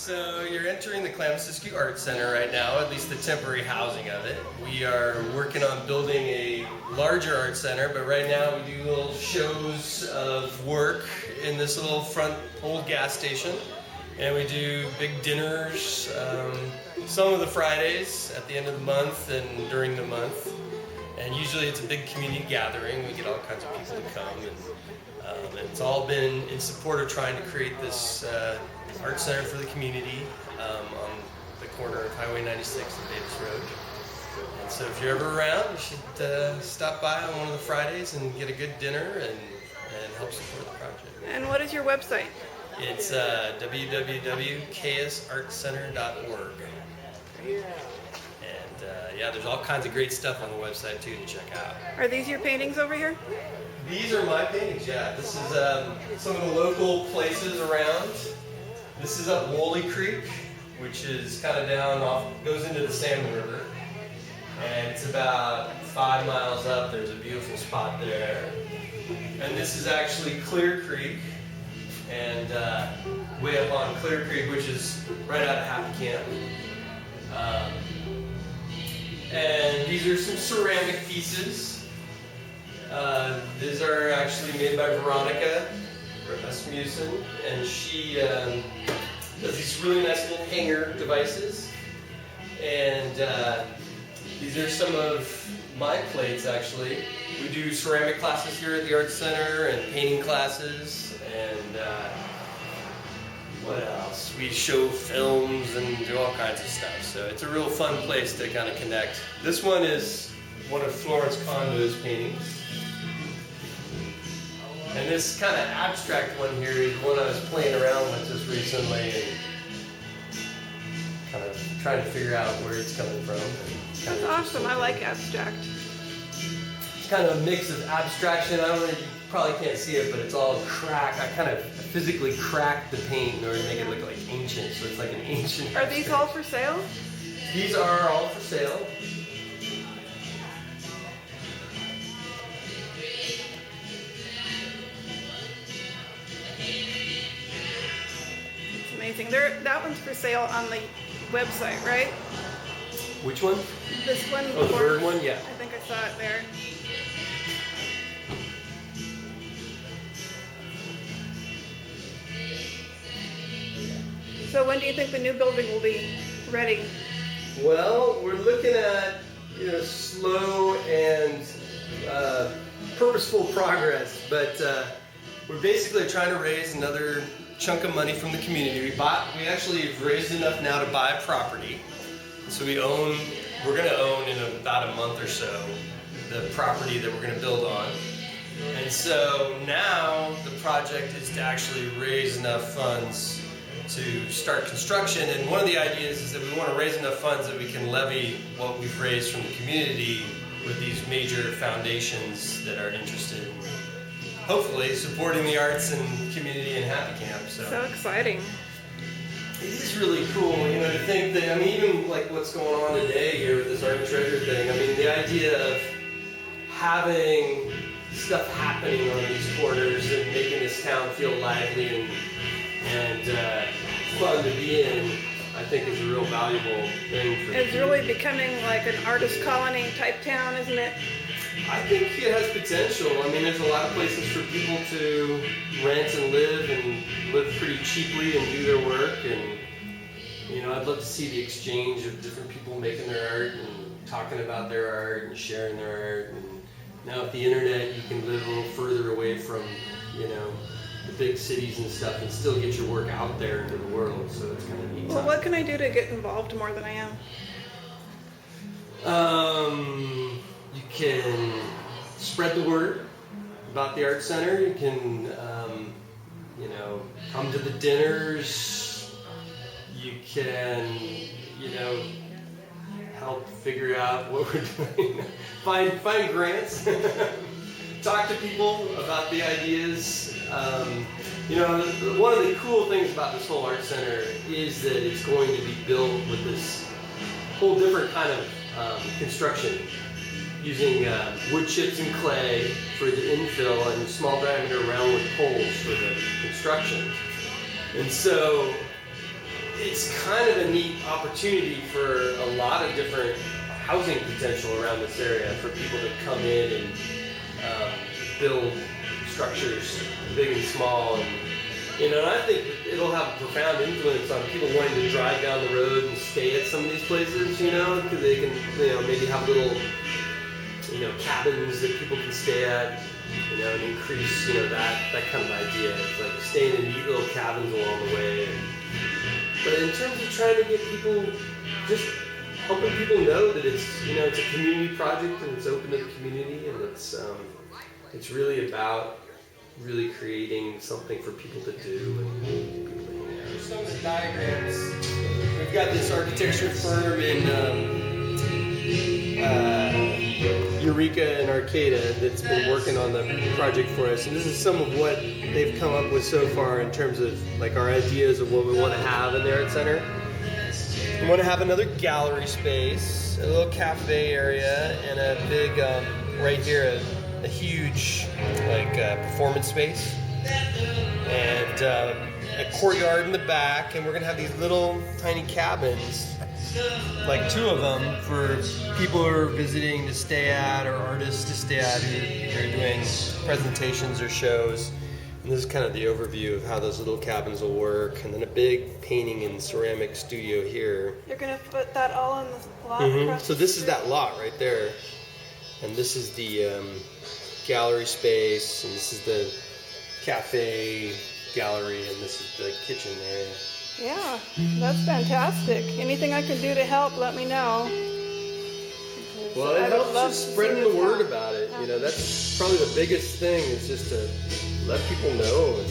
So you're entering the Klamath-Siskiyou Art Center right now, at least the temporary housing of it. We are working on building a larger art center, but right now we do little shows of work in this little front old gas station. And we do big dinners, some of the Fridays at the end of the month and during the month. And usually it's a big community gathering. We get all kinds of people to come. And it's all been in support of trying to create this art center for the community on the corner of Highway 96 and Davis Road. And so if you're ever around, you should stop by on one of the Fridays and get a good dinner and help support the project. And what is your website? It's www.ksartcenter.org. And yeah, there's all kinds of great stuff on the website too to check out. Are these your paintings over here? These are my paintings, yeah. This is some of the local places around. This is up Woolly Creek, which is kind of down off, goes into the Salmon River. And it's about 5 miles up. There's a beautiful spot there. And this is actually Clear Creek. And way up on Clear Creek, which is right out of Happy Camp. And these are some ceramic pieces. These are actually made by Veronica Rasmussen, and she does these really nice little hanger devices. And these are some of my plates, actually. We do ceramic classes here at the Art Center and painting classes, and what else? We show films and do all kinds of stuff. So it's a real fun place to kind of connect. This one is one of Florence Condo's paintings. And this kind of abstract one here is one I was playing around with just recently and kind of trying to figure out where it's coming from. That's awesome. I like abstract. It's kind of a mix of abstraction. I don't know, you probably can't see it, but it's all cracked. I kind of physically cracked the paint in order to make it look like ancient, so it's like an ancient. Are these all for sale? These are all for sale. Amazing. That one's for sale on the website, right? Which one? This one. Oh, the bird one? Yeah. I think I saw it there. So when do you think the new building will be ready? Well, we're looking at slow and purposeful progress, but we're basically trying to raise another chunk of money from the community. We actually have raised enough now to buy property. So we're going to own in about a month or so the property that we're going to build on. And so now the project is to actually raise enough funds to start construction. And one of the ideas is that we want to raise enough funds that we can levy what we've raised from the community with these major foundations that are interested in hopefully supporting the arts and community in Happy Camp. So exciting. It is really cool, to think that, even like what's going on today here with this art and treasure thing, the idea of having stuff happening on these corners and making this town feel lively and fun to be in, I think is a real valuable thing for It's really becoming like an artist colony type town, isn't it? I think it has potential. There's a lot of places for people to rent and live pretty cheaply and do their work. And, I'd love to see the exchange of different people making their art and talking about their art and sharing their art. And now with the internet, you can live a little further away from, the big cities and stuff and still get your work out there into the world. So it's kind of neat. Well, what can I do to get involved more than I am? You can spread the word about the Art Center. You can, come to the dinners. You can, help figure out what we're doing. Find grants. Talk to people about the ideas. One of the cool things about this whole Art Center is that it's going to be built with this whole different kind of construction, using wood chips and clay for the infill and small diameter roundwood poles for the construction. And so it's kind of a neat opportunity for a lot of different housing potential around this area for people to come in and build structures big and small, and and I think it'll have a profound influence on people wanting to drive down the road and stay at some of these places, because they can maybe have little cabins that people can stay at, and increase that kind of idea. It's like staying in neat little cabins along the way. But in terms of trying to get people, just helping people know that it's it's a community project and it's open to the community, and it's really about really creating something for people to do and people to hang out. Here's some of the diagrams. We've got this architecture firm in Eureka and Arcata that's been working on the project for us, and this is some of what they've come up with so far in terms of like our ideas of what we want to have in the art center. We want to have another gallery space, a little cafe area, and a big right here a huge performance space, and a courtyard in the back, and we're gonna have these little tiny cabins, like 2 of them, for people who are visiting to stay at, or artists to stay at who are doing presentations or shows. And this is kind of the overview of how those little cabins will work, and then a big painting and ceramic studio here. You're gonna put that all on the lot? Mm-hmm. So this is that lot right there, and this is the gallery space, and this is the cafe gallery, and this is the kitchen area. Yeah, that's fantastic. Anything I can do to help, let me know. Well, it helps just spreading the word about it. That's probably the biggest thing, is just to let people know and